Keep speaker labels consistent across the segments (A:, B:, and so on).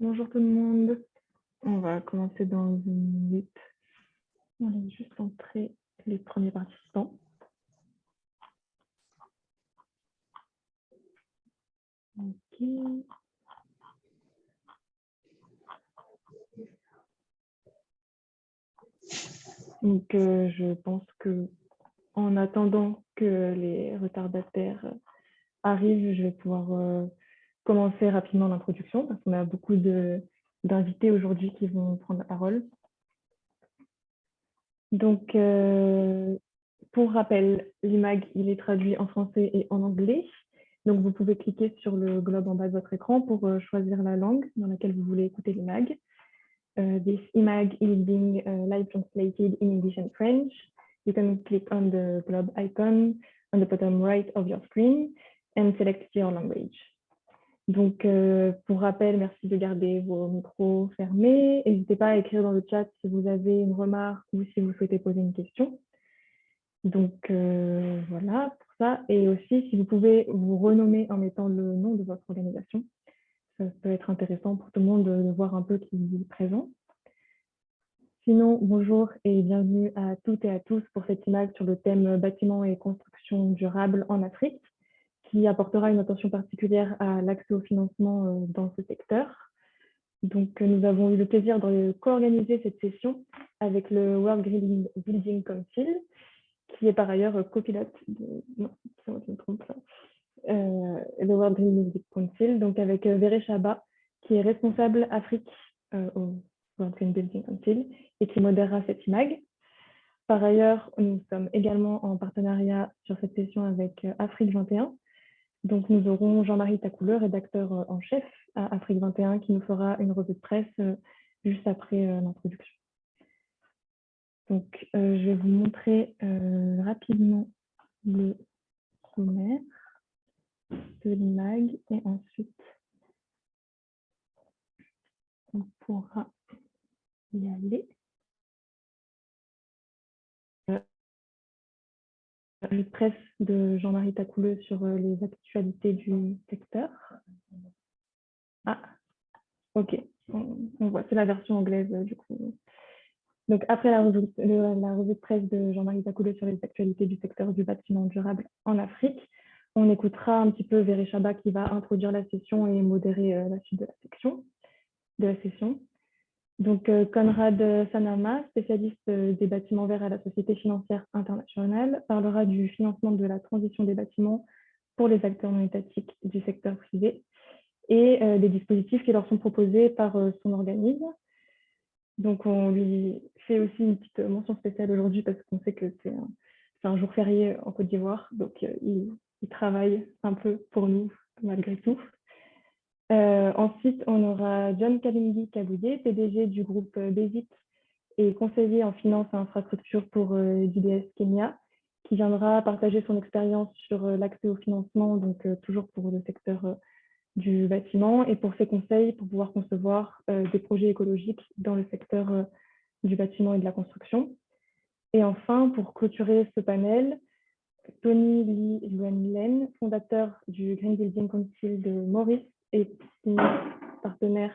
A: Bonjour tout le monde. On va commencer dans une minute. On laisse juste entrer les premiers participants. Ok. Donc, je pense que en attendant que les retardataires arrivent, je vais pouvoir commencer rapidement l'introduction parce qu'on a beaucoup d'invités aujourd'hui qui vont prendre la parole. Donc, pour rappel, l'IMAG, il est traduit en français et en anglais. Donc, vous pouvez cliquer sur le globe en bas de votre écran pour choisir la langue dans laquelle vous voulez écouter l'IMAG. This IMAG is being live translated in English and French. You can click on the globe icon on the bottom right of your screen and select your language. Donc, pour rappel, merci de garder vos micros fermés. N'hésitez pas à écrire dans le chat si vous avez une remarque ou si vous souhaitez poser une question. Donc, voilà pour ça. Et aussi, si vous pouvez vous renommer en mettant le nom de votre organisation, ça peut être intéressant pour tout le monde de voir un peu qui est présent. Sinon, bonjour et bienvenue à toutes et à tous pour cette image sur le thème bâtiments et construction durable en Afrique, qui apportera une attention particulière à l'accès au financement dans ce secteur. Donc, nous avons eu le plaisir de co-organiser cette session avec le World Green Building Council, qui est par ailleurs copilote de... Non, c'est moi qui me trompe là. Le World Green Building Council, donc avec Véré Chaba, qui est responsable Afrique au World Green Building Council et qui modérera cette IMAG. Par ailleurs, nous sommes également en partenariat sur cette session avec Afrique 21. Donc, nous aurons Jean-Marie Tacouleux, rédacteur en chef à Afrique 21, qui nous fera une revue de presse juste après l'introduction. Donc, je vais vous montrer rapidement le sommaire de l'IMAG et ensuite, on pourra y aller. Revue de presse de Jean-Marie Tacouleux sur les actualités du secteur. Ah, ok, on voit, c'est la version anglaise du coup. Donc, après la revue de presse de Jean-Marie Tacouleux sur les actualités du secteur du bâtiment durable en Afrique, on écoutera un petit peu Véré Chaba qui va introduire la session et modérer la suite de la session. Donc, Conrad Sanama, spécialiste des bâtiments verts à la Société financière internationale, parlera du financement de la transition des bâtiments pour les acteurs non étatiques du secteur privé et des dispositifs qui leur sont proposés par son organisme. Donc, on lui fait aussi une petite mention spéciale aujourd'hui parce qu'on sait que c'est un jour férié en Côte d'Ivoire. Donc, il travaille un peu pour nous, malgré tout. Ensuite, on aura John Kalindi Kabouye, PDG du groupe BESIT et conseiller en finance et infrastructure pour DBS Kenya, qui viendra partager son expérience sur l'accès au financement, donc toujours pour le secteur du bâtiment et pour ses conseils pour pouvoir concevoir des projets écologiques dans le secteur du bâtiment et de la construction. Et enfin, pour clôturer ce panel, Tony Lee Luanlen, fondateur du Green Building Council de Maurice et partenaire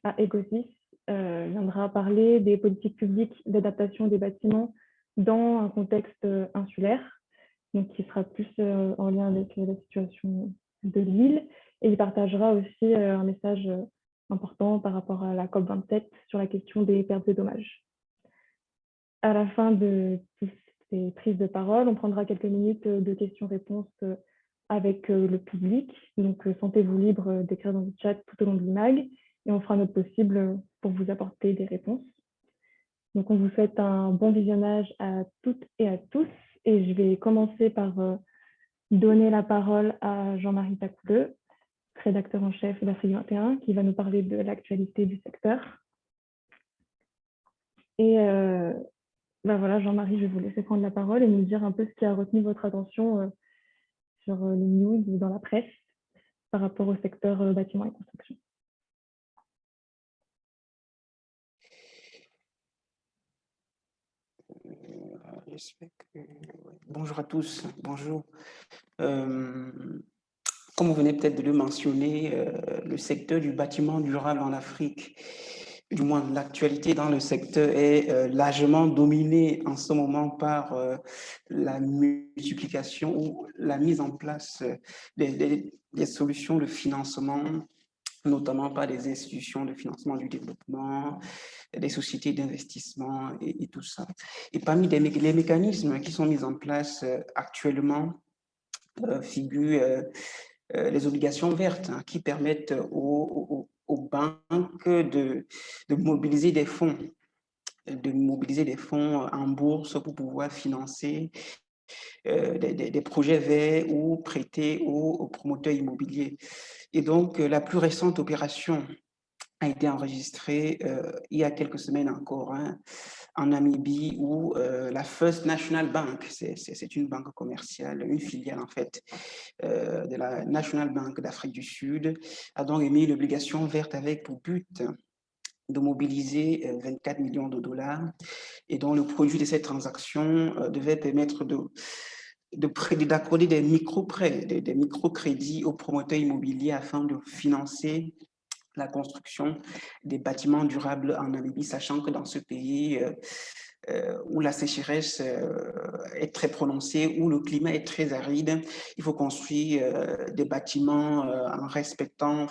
A: à Egosis, viendra parler des politiques publiques d'adaptation des bâtiments dans un contexte insulaire, donc qui sera plus en lien avec la situation de l'île. Et il partagera aussi un message important par rapport à la COP27 sur la question des pertes et dommages. À la fin de toutes ces prises de parole, on prendra quelques minutes de questions-réponses avec le public. Donc, sentez-vous libre d'écrire dans le chat tout au long de l'IMAG et on fera notre possible pour vous apporter des réponses. Donc, on vous souhaite un bon visionnage à toutes et à tous. Et je vais commencer par donner la parole à Jean-Marie Tacouleux, rédacteur en chef d'Afrique 21, qui va nous parler de l'actualité du secteur. Et ben voilà, Jean-Marie, je vais vous laisser prendre la parole et nous dire un peu ce qui a retenu votre attention sur les news ou dans la presse par rapport au secteur bâtiment et construction.
B: Bonjour à tous, bonjour. Comme vous venez peut-être de le mentionner, le secteur du bâtiment durable en Afrique, du moins l'actualité dans le secteur est largement dominée en ce moment par la multiplication ou la mise en place des solutions de financement, notamment par des institutions de financement du développement, des sociétés d'investissement et tout ça. Et parmi les mécanismes qui sont mis en place actuellement, figurent les obligations vertes, hein, qui permettent aux banques de mobiliser des fonds en bourse pour pouvoir financer des projets verts ou prêter aux promoteurs immobiliers. Et donc, la plus récente opération a été enregistrée il y a quelques semaines encore, hein, en Namibie, où la First National Bank, c'est une banque commerciale, une filiale en fait de la National Bank d'Afrique du Sud, a donc émis l'obligation verte avec pour but de mobiliser 24 millions de dollars et dont le produit de cette transaction devait permettre d'accorder des micro-prêts, des micro-crédits aux promoteurs immobiliers afin de financer la construction des bâtiments durables en Namibie, sachant que dans ce pays où la sécheresse est très prononcée, où le climat est très aride, il faut construire des bâtiments en respectant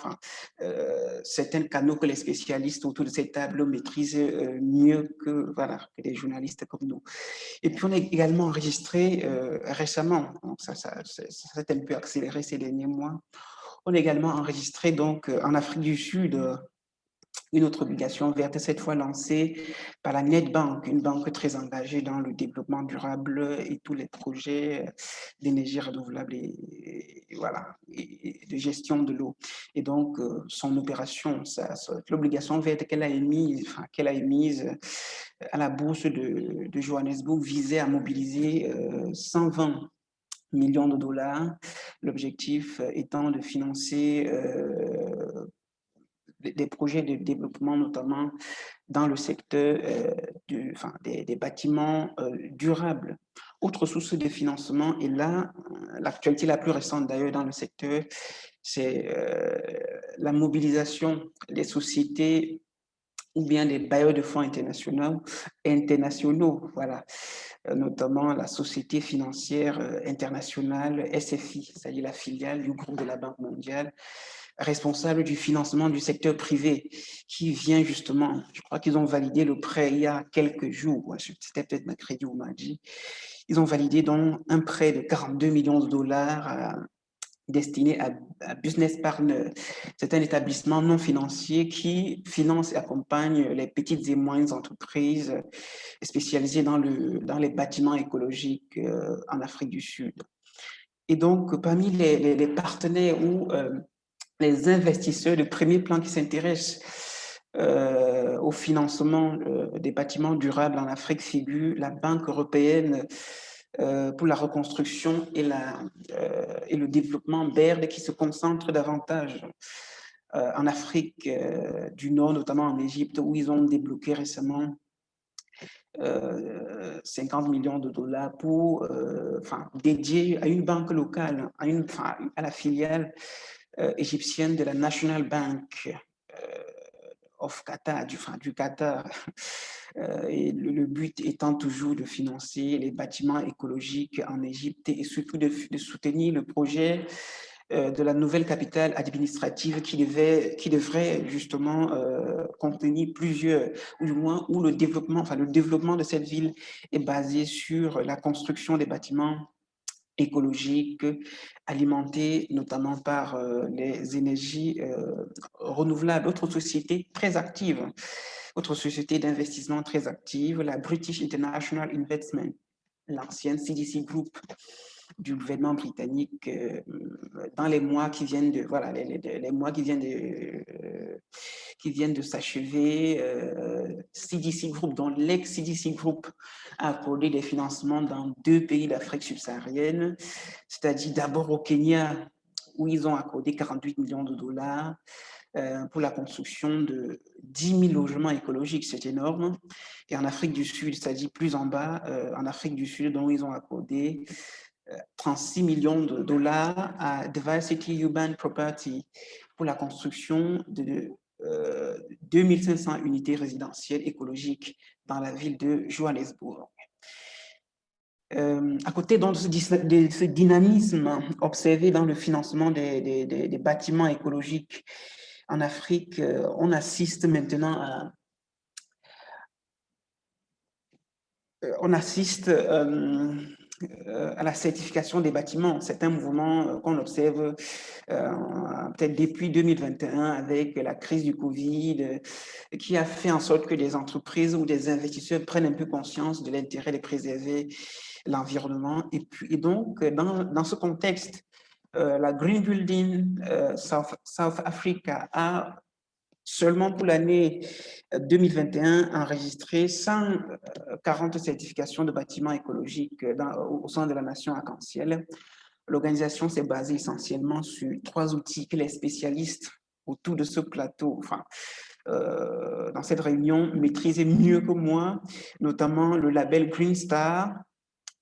B: certains canaux que les spécialistes autour de cette table maîtrisent mieux que, voilà, que des journalistes comme nous. Et puis on a également enregistré récemment, donc ça s'est un peu accéléré ces derniers mois, on a également enregistré donc en Afrique du Sud une autre obligation verte, cette fois lancée par la Nedbank, une banque très engagée dans le développement durable et tous les projets d'énergie renouvelable voilà, et de gestion de l'eau. Et donc, son opération, l'obligation verte qu'elle a émise à la bourse de Johannesburg visait à mobiliser 120 millions de dollars, l'objectif étant de financer des projets de développement, notamment dans le secteur des bâtiments durables. Autre source de financement, et là, l'actualité la plus récente d'ailleurs dans le secteur, c'est la mobilisation des sociétés ou bien des bailleurs de fonds internationaux, voilà, notamment la Société financière internationale, SFI, c'est-à-dire la filiale du groupe de la Banque mondiale, responsable du financement du secteur privé, qui vient justement, je crois qu'ils ont validé le prêt il y a quelques jours, c'était peut-être mercredi ou mardi, ils ont validé donc un prêt de 42 millions de dollars destiné à Business Partner. C'est un établissement non financier qui finance et accompagne les petites et moyennes entreprises spécialisées dans les bâtiments écologiques en Afrique du Sud. Et donc, parmi les partenaires ou les investisseurs de premier plan qui s'intéressent au financement des bâtiments durables en Afrique figure la Banque européenne pour la reconstruction et le développement BERD qui se concentre davantage en Afrique du Nord, notamment en Égypte, où ils ont débloqué récemment 50 millions de dollars pour, dédier à une banque locale, à la filiale égyptienne de la National Bank of Qatar, du Qatar. Et le but étant toujours de financer les bâtiments écologiques en Égypte et surtout de soutenir le projet de la nouvelle capitale administrative qui devrait justement contenir plusieurs, ou du moins où le développement de cette ville est basé sur la construction des bâtiments écologiques, alimentés notamment par les énergies renouvelables. Autre société d'investissement très active, la British International Investment, l'ancienne CDC Group du gouvernement britannique dans les mois qui viennent de les mois qui viennent de s'achever. CDC Group, dont l'ex-CDC Group a accordé des financements dans 2 pays d'Afrique subsaharienne, c'est-à-dire d'abord au Kenya, où ils ont accordé 48 millions de dollars pour la construction de 10 000 logements écologiques, c'est énorme. Et en Afrique du Sud, c'est-à-dire plus en bas, en Afrique du Sud, dont ils ont accordé 36 millions de dollars à Diversity Urban Property pour la construction de 2500 unités résidentielles écologiques dans la ville de Johannesburg. À côté donc, de ce dynamisme observé dans le financement des bâtiments écologiques en Afrique, on assiste maintenant à la certification des bâtiments. C'est un mouvement qu'on observe peut-être depuis 2021 avec la crise du Covid, qui a fait en sorte que des entreprises ou des investisseurs prennent un peu conscience de l'intérêt de préserver l'environnement. Et donc, dans ce contexte, la Green Building South Africa a seulement pour l'année 2021 enregistré 140 certifications de bâtiments écologiques au sein de la nation arc-en-ciel. L'organisation s'est basée essentiellement sur 3 outils que les spécialistes autour de ce plateau, dans cette réunion, maîtrisaient mieux que moi, notamment le label Green Star,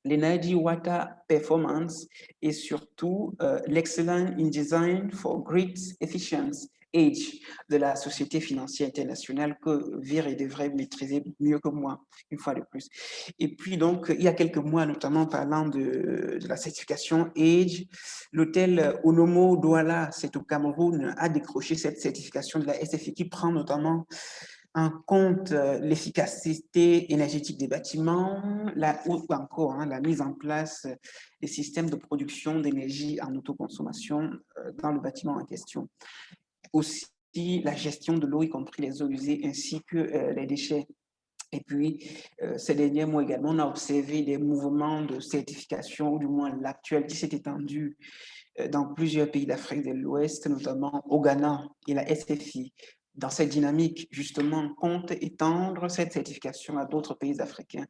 B: l'Energy Water Performance et surtout l'Excellence in Design for Grid Efficiency, EDGE, de la Société financière internationale que Viré devrait maîtriser mieux que moi, une fois de plus. Et puis donc, il y a quelques mois, notamment parlant de la certification EDGE, l'hôtel Onomo Douala, c'est au Cameroun, a décroché cette certification de la SFI qui prend notamment en compte l'efficacité énergétique des bâtiments, ou encore la mise en place des systèmes de production d'énergie en autoconsommation dans le bâtiment en question. Aussi, la gestion de l'eau, y compris les eaux usées, ainsi que les déchets. Et puis, ces derniers mois également, on a observé des mouvements de certification, ou du moins l'actuel, qui s'est étendu dans plusieurs pays d'Afrique de l'Ouest, notamment au Ghana et la SFI. Dans cette dynamique, justement, compte étendre cette certification à d'autres pays africains.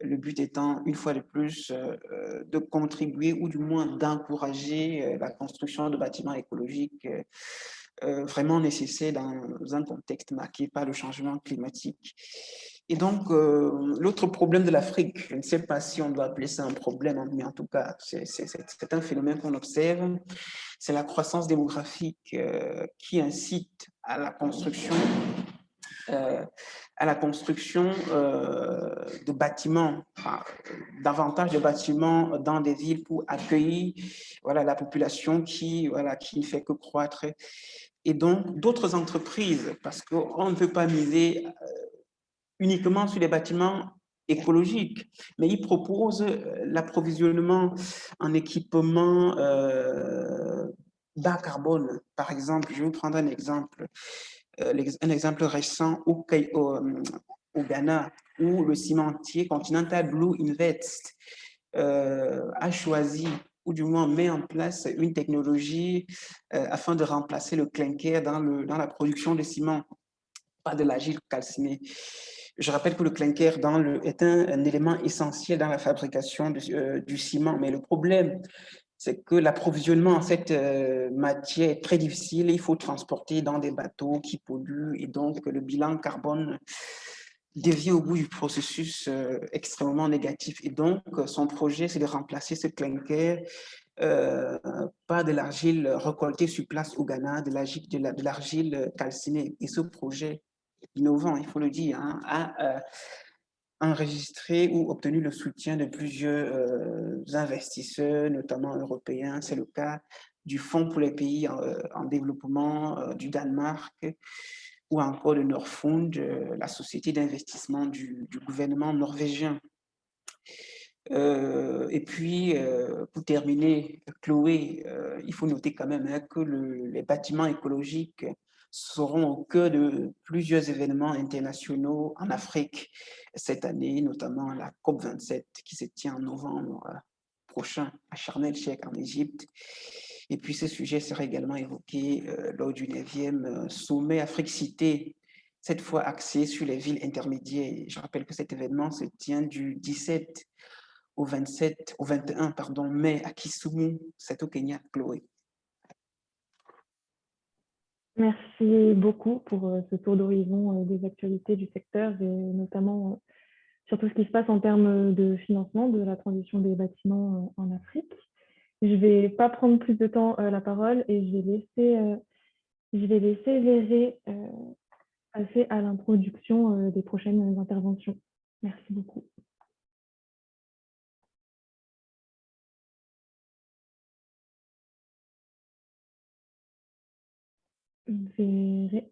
B: Le but étant, une fois de plus, de contribuer ou du moins d'encourager la construction de bâtiments écologiques vraiment nécessaires dans un contexte marqué par le changement climatique. Et donc, l'autre problème de l'Afrique, je ne sais pas si on doit appeler ça un problème, mais en tout cas, c'est un phénomène qu'on observe, c'est la croissance démographique qui incite à la construction de bâtiments, davantage de bâtiments dans des villes pour accueillir la population qui ne fait que croître. Et donc, d'autres entreprises, parce qu'on ne peut pas miser uniquement sur les bâtiments écologiques, mais ils proposent l'approvisionnement en équipements bas carbone. Par exemple, je vais vous prendre un exemple récent au Ghana, où le cimentier Continental Blue Invest a choisi, ou du moins met en place une technologie afin de remplacer le clinker dans la production de ciment, pas de l'argile calcinée. Je rappelle que le clinker est un élément essentiel dans la fabrication du ciment, mais le problème, c'est que l'approvisionnement en cette matière est très difficile. Il faut transporter dans des bateaux qui polluent et donc le bilan carbone devient au bout du processus extrêmement négatif. Et donc, son projet, c'est de remplacer ce clinker par de l'argile récoltée sur place au Ghana, de l'argile calcinée. Et ce projet innovant, il faut le dire, a enregistré ou obtenu le soutien de plusieurs investisseurs, notamment européens. C'est le cas du Fonds pour les pays en développement du Danemark ou encore de Norfund, la société d'investissement du gouvernement norvégien. Et puis, pour terminer, Chloé, il faut noter quand même que les bâtiments écologiques seront au cœur de plusieurs événements internationaux en Afrique cette année, notamment la COP27 qui se tient en novembre prochain à Sharm el-Sheikh en Égypte. Et puis ce sujet sera également évoqué lors du 9e sommet Afrique-Cité, cette fois axé sur les villes intermédiaires. Je rappelle que cet événement se tient du 17 au 21 mai à Kisumu, c'est au Kenya, Chloé.
A: Merci beaucoup pour ce tour d'horizon des actualités du secteur et notamment sur tout ce qui se passe en termes de financement de la transition des bâtiments en Afrique. Je ne vais pas prendre plus de temps la parole et je vais laisser Véré passer à l'introduction des prochaines interventions. Merci beaucoup. Véré.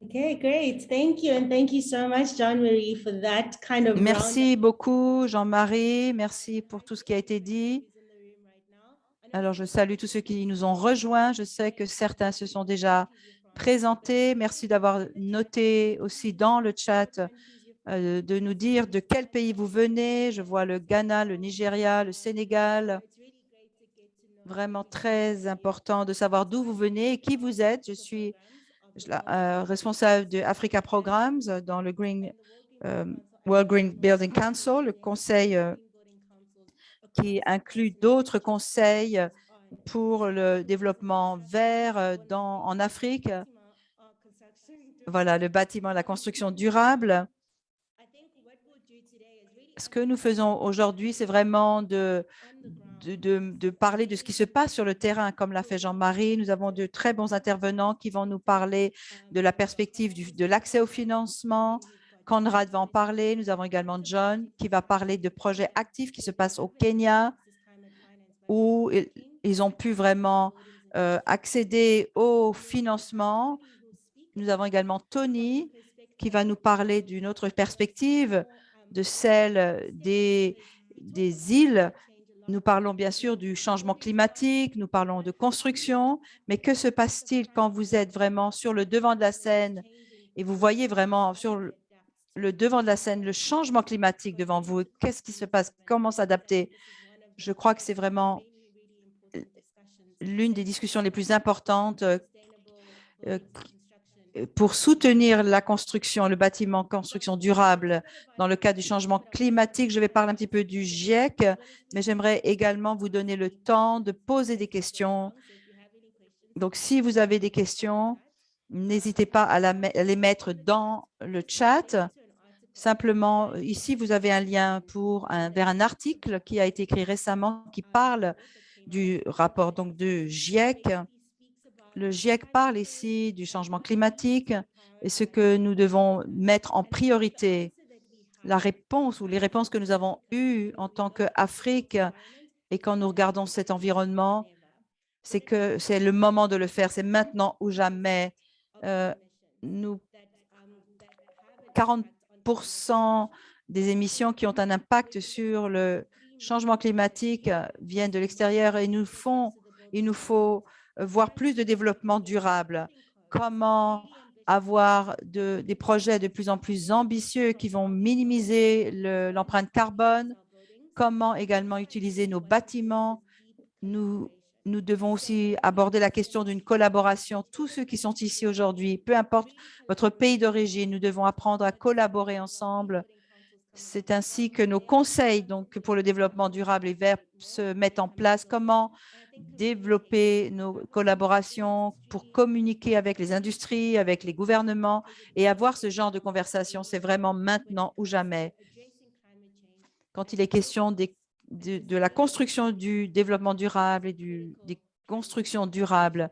C: Okay, great. Thank you. And thank you so much, Jean-Marie, for that kind of
D: Merci beaucoup, Jean-Marie. Merci pour tout ce qui a été dit. Alors, je salue tous ceux qui nous ont rejoints. Je sais que certains se sont déjà présentés. Merci d'avoir noté aussi dans le chat de nous dire de quel pays vous venez. Je vois le Ghana, le Nigeria, le Sénégal. Vraiment très important de savoir d'où vous venez et qui vous êtes. Je suis responsable de Africa Programs dans le World Green Building Council, le conseil qui inclut d'autres conseils pour le développement vert en Afrique. Voilà, le bâtiment, la construction durable. Ce que nous faisons aujourd'hui, c'est vraiment de parler de ce qui se passe sur le terrain, comme l'a fait Jean-Marie. Nous avons de très bons intervenants qui vont nous parler de la perspective de l'accès au financement. Conrad va en parler. Nous avons également John qui va parler de projets actifs qui se passent au Kenya, où ils ont pu vraiment accéder au financement. Nous avons également Tony qui va nous parler d'une autre perspective, de celle des îles. Nous parlons bien sûr du changement climatique, nous parlons de construction, mais que se passe-t-il quand vous êtes vraiment sur le devant de la scène et vous voyez vraiment sur le devant de la scène le changement climatique devant vous? Qu'est-ce qui se passe? Comment s'adapter? Je crois que c'est vraiment l'une des discussions les plus importantes pour soutenir la construction, le bâtiment construction durable dans le cadre du changement climatique. Je vais parler un petit peu du GIEC, mais j'aimerais également vous donner le temps de poser des questions. Donc, si vous avez des questions, n'hésitez pas à les mettre dans le chat. Simplement, ici, vous avez un lien vers un article qui a été écrit récemment qui parle du rapport donc, de GIEC. Le GIEC parle ici du changement climatique et ce que nous devons mettre en priorité. La réponse ou les réponses que nous avons eues en tant qu'Afrique et quand nous regardons cet environnement, c'est que c'est le moment de le faire, c'est maintenant ou jamais. 40% des émissions qui ont un impact sur le changement climatique viennent de l'extérieur et il nous faut voir plus de développement durable. Comment avoir des projets de plus en plus ambitieux qui vont minimiser l'empreinte carbone? Comment également utiliser nos bâtiments? Nous devons aussi aborder la question d'une collaboration. Tous ceux qui sont ici aujourd'hui, peu importe votre pays d'origine, nous devons apprendre à collaborer ensemble. C'est ainsi que nos conseils donc, pour le développement durable et vert se mettent en place. Comment développer nos collaborations pour communiquer avec les industries, avec les gouvernements et avoir ce genre de conversation. C'est vraiment maintenant ou jamais. Quand il est question de la construction du développement durable et des constructions durables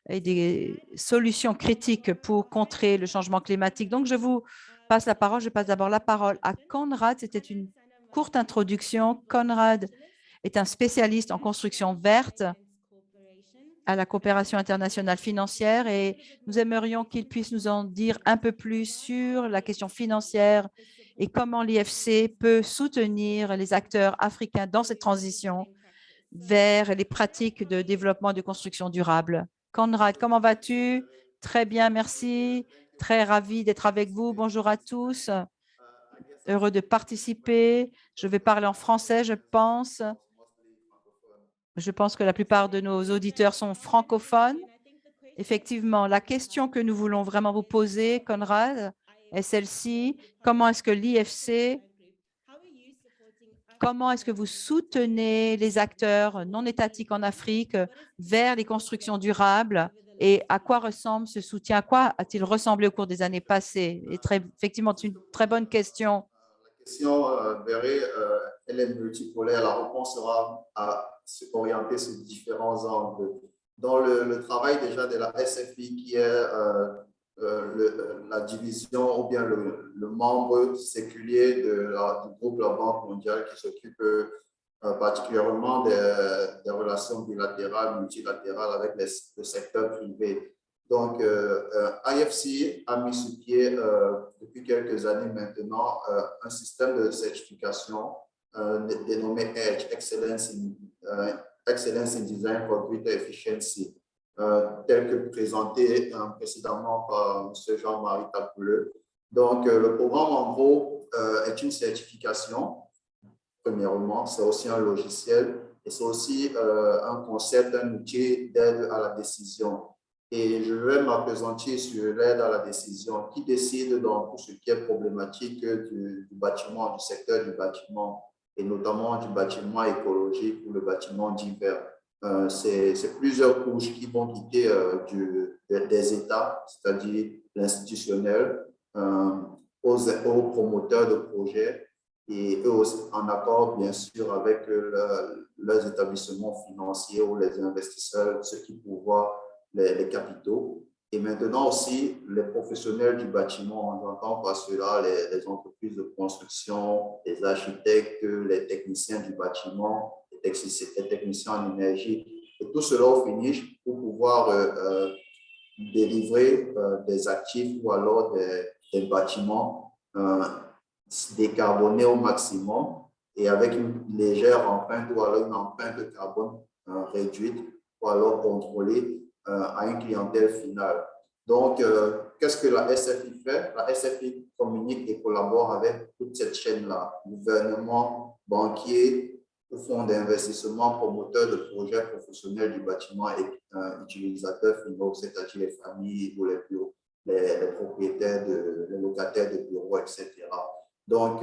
D: et des solutions critiques pour contrer le changement climatique. Donc, je vous passe la parole. Je passe d'abord la parole à Conrad. C'était une courte introduction. Conrad est un spécialiste en construction verte à la coopération internationale financière et nous aimerions qu'il puisse nous en dire un peu plus sur la question financière et comment l'IFC peut soutenir les acteurs africains dans cette transition vers les pratiques de développement et de construction durable. Conrad, comment vas-tu? Très bien, merci. Très ravi d'être avec vous. Bonjour à tous. Heureux de participer. Je vais parler en français, je pense. Je pense que la plupart de nos auditeurs sont francophones. Effectivement, la question que nous voulons vraiment vous poser, Conrad, est celle-ci. Comment est-ce que l'IFC, comment est-ce que vous soutenez les acteurs non étatiques en Afrique vers les constructions durables Et à quoi ressemble ce soutien? À quoi a-t-il ressemblé au cours des années passées? Et effectivement, c'est une très bonne question.
E: La question, Béré, elle est multipolaire. La réponse sera à s'orienter sur différents angles. Dans le travail déjà de la SFI, qui est la division ou bien le membre séculier du groupe La Banque mondiale qui s'occupe particulièrement des relations bilatérales, multilatérales avec le secteur privé. Donc, IFC a mis sur pied depuis quelques années maintenant un système de certification dénommé EDGE, Excellence in Design for Greater Efficiency, tel que présenté précédemment par M. Jean-Marie Tapouleux. Donc, le programme, en gros, est une certification. Premièrement, c'est aussi un logiciel et c'est aussi un concept, un outil d'aide à la décision. Et je vais m'appesantir sur l'aide à la décision. Qui décide dans tout ce qui est problématique du bâtiment, du secteur du bâtiment, et notamment du bâtiment écologique ou le bâtiment divers. C'est plusieurs couches qui vont quitter des États, c'est-à-dire l'institutionnel, aux promoteurs de projets, et eux aussi, en accord, bien sûr, avec leurs établissements financiers ou les investisseurs, ceux qui pourvoient les capitaux. Et maintenant aussi, les professionnels du bâtiment, j'entends par cela les entreprises de construction, les architectes, les techniciens du bâtiment, les techniciens en énergie, et tout cela au finish pour pouvoir délivrer des actifs ou alors des bâtiments décarbonés au maximum et avec une légère empreinte ou alors une empreinte de carbone réduite ou alors contrôlée à une clientèle finale. Donc, qu'est-ce que la SFI fait? La SFI communique et collabore avec toute cette chaîne-là, gouvernement, banquiers, fonds d'investissement, promoteurs de projets professionnels du bâtiment et utilisateurs finaux, c'est-à-dire les familles ou les bureaux, les propriétaires, les locataires de bureaux, etc. Donc,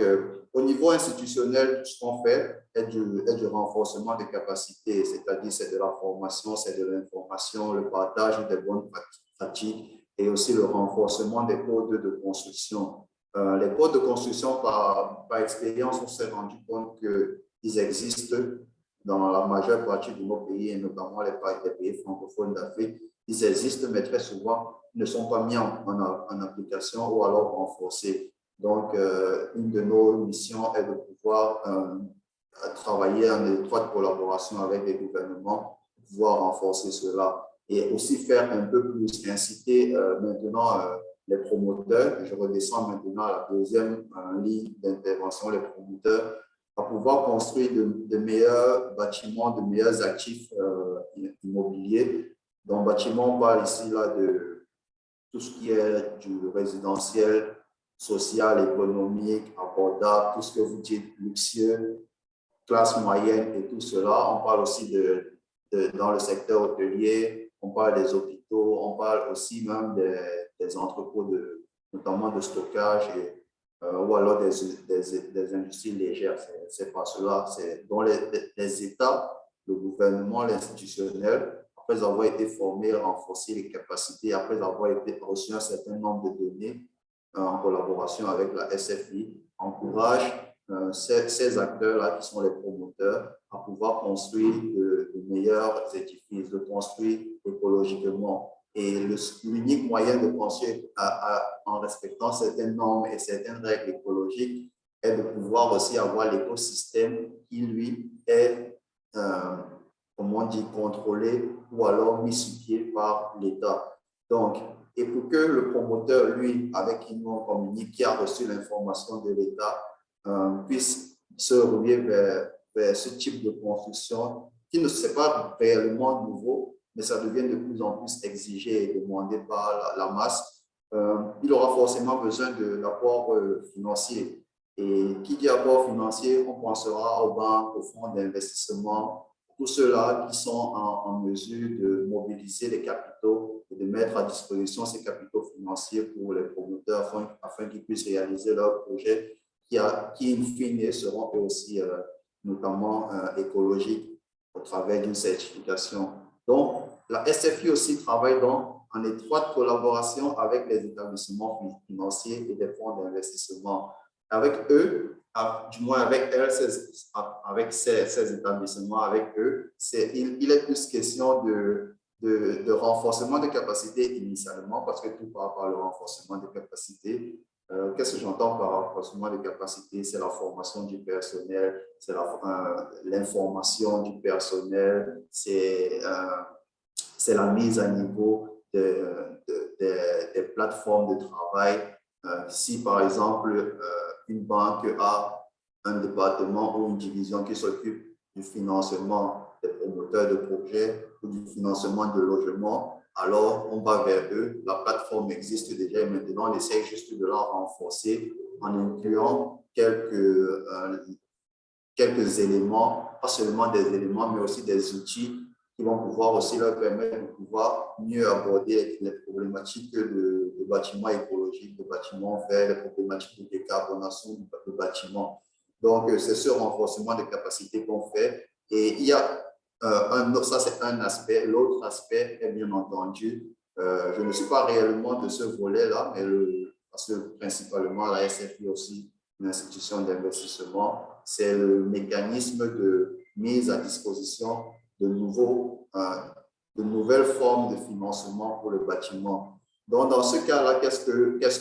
E: au niveau institutionnel, tout ce qu'on fait est du renforcement des capacités, c'est-à-dire c'est de la formation, c'est de l'information, le partage des bonnes pratiques et aussi le renforcement des codes de construction. Les codes de construction, par expérience, on s'est rendu compte qu'ils existent dans la majeure partie de nos pays, et notamment les pays francophones d'Afrique. Ils existent, mais très souvent ne sont pas mis en application ou alors renforcés. Donc, une de nos missions est de pouvoir travailler en étroite collaboration avec les gouvernements, pouvoir renforcer cela et aussi faire un peu plus, inciter maintenant les promoteurs, je redescends maintenant à la deuxième ligne d'intervention, les promoteurs, à pouvoir construire de meilleurs bâtiments, de meilleurs actifs immobiliers. Dans bâtiment, on parle ici là, de tout ce qui est du résidentiel, social, économique, abordable, tout ce que vous dites, luxueux, classe moyenne et tout cela. On parle aussi dans le secteur hôtelier, on parle des hôpitaux, on parle aussi même des entrepôts, notamment de stockage ou alors des industries légères. C'est pas cela. C'est dans les États, le gouvernement, l'institutionnel, après avoir été formé, renforcer les capacités, après avoir reçu un certain nombre de données, en collaboration avec la SFI, encourage ces acteurs-là qui sont les promoteurs à pouvoir construire de meilleurs édifices, de construire écologiquement. Et l'unique moyen de construire en respectant certaines normes et certaines règles écologiques est de pouvoir aussi avoir l'écosystème qui, lui, est, comment on dit, contrôlé ou alors mis sur pied par l'État. Donc, et pour que le promoteur, lui, avec qui nous on communique, qui a reçu l'information de l'État, puisse se relier vers ce type de construction qui ne c'est pas réellement nouveau, mais ça devient de plus en plus exigé et demandé par la masse. Il aura forcément besoin de l'apport financier. Et qui dit apport financier, on pensera aux banques, aux fonds d'investissement, tous ceux-là qui sont en mesure de mobiliser les capitaux et de mettre à disposition ces capitaux financiers pour les promoteurs afin qu'ils puissent réaliser leurs projets qui, in fine, seront eux aussi notamment écologiques au travers d'une certification. Donc, la SFI aussi travaille donc en étroite collaboration avec les établissements financiers et les fonds d'investissement. Avec eux, du moins avec elles, avec ces établissements, avec eux, il est plus question de renforcement de capacité initialement, parce que tout part par le renforcement de capacité. Qu'est-ce que j'entends par renforcement de capacité? C'est la formation du personnel, c'est l'information du personnel, c'est la mise à niveau des plateformes de travail. Si par exemple, une banque a un département ou une division qui s'occupe du financement des promoteurs de projets ou du financement de logements, alors on va vers eux. La plateforme existe déjà et maintenant on essaie juste de la renforcer en incluant quelques éléments, pas seulement des éléments, mais aussi des outils qui vont pouvoir aussi leur permettre de pouvoir mieux aborder les problématiques de bâtiments écologiques, de bâtiments verts, les problématiques de décarbonation de bâtiments. Donc, c'est ce renforcement de capacité qu'on fait. Et il y a ça, c'est un aspect. L'autre aspect est bien entendu, je ne suis pas réellement de ce volet-là, mais parce que principalement la SFI aussi, une institution d'investissement, c'est le mécanisme de mise à disposition de nouvelles formes de financement pour le bâtiment. Donc, dans ce cas-là, qu'est-ce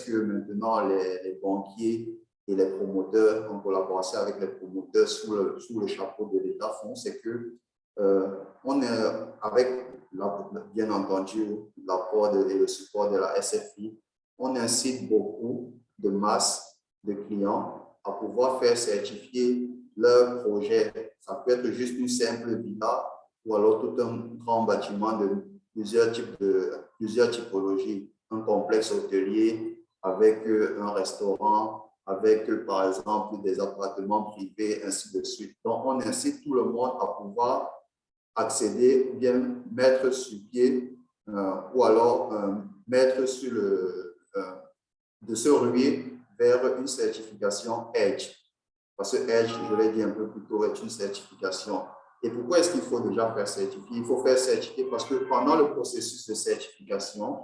E: que maintenant les banquiers et les promoteurs, en collaboration avec les promoteurs sous le chapeau de l'État font, c'est que on est avec, bien entendu, l'apport et le support de la SFI, on incite beaucoup de masse de clients à pouvoir faire certifier leur projet. Ça peut être juste une simple villa ou alors tout un grand bâtiment de plusieurs typologies. Un complexe hôtelier avec un restaurant, avec par exemple des appartements privés, ainsi de suite. Donc, on incite tout le monde à pouvoir accéder ou bien mettre sur pied ou alors mettre sur de se ruer vers une certification EDGE. Parce que EDGE, je l'ai dit un peu plus tôt, est une certification. Et pourquoi est-ce qu'il faut déjà faire certifier? Il faut faire certifier parce que pendant le processus de certification,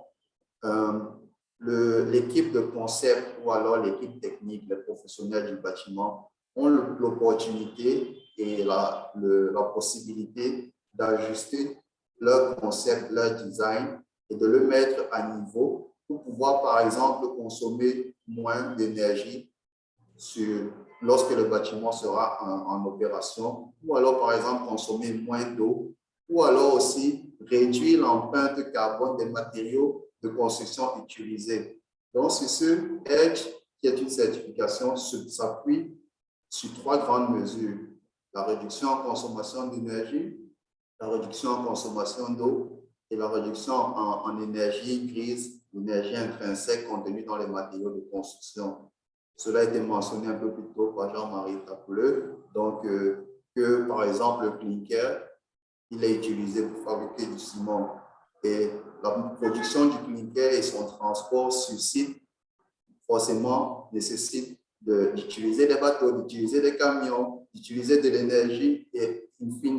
E: l'équipe de concept ou alors l'équipe technique, les professionnels du bâtiment ont l'opportunité et la possibilité d'ajuster leur concept, leur design et de le mettre à niveau pour pouvoir, par exemple, consommer moins d'énergie lorsque le bâtiment sera en opération, ou alors, par exemple, consommer moins d'eau, ou alors aussi réduire l'empreinte carbone des matériaux de construction utilisés. Donc, c'est ce EDGE, qui est une certification, s'appuie sur 3 grandes mesures. La réduction en consommation d'énergie, la réduction en consommation d'eau et la réduction en énergie grise, l'énergie intrinsèque contenue dans les matériaux de construction. Cela a été mentionné un peu plus tôt par Jean-Marie Tapouleux. Donc, que par exemple, le clinker, il est utilisé pour fabriquer du ciment. Et la production du clinker et son transport sur site, forcément, nécessite d'utiliser des bateaux, d'utiliser des camions, d'utiliser de l'énergie et, in fine,